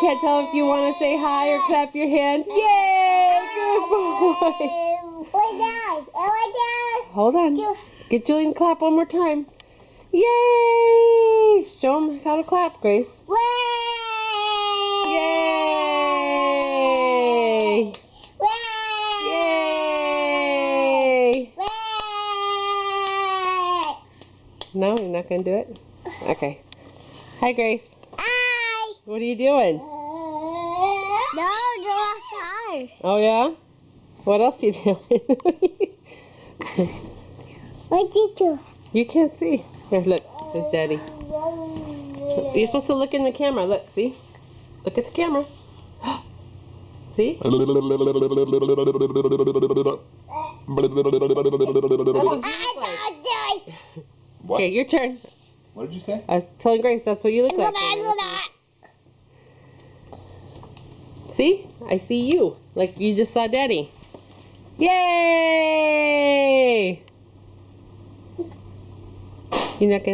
can't tell if you want to say hi or clap your hands. Yay! Good boy. Hold on. Get Julian to clap one more time. Yay! Show him how to clap, Grace. Yay! Yay! No, you're not going to do it? Okay. Hi, Grace. Hi. What are you doing? No, go outside. Oh, yeah? What else are you doing? What did you do? You can't see. Here, look. There's Daddy. You're supposed to look in the camera. Look, see? Look at the camera. See? What? Okay, your turn. What did you say? I was telling Grace that's what you look like. See? I see you. Like you just saw Daddy. Yay! You're not gonna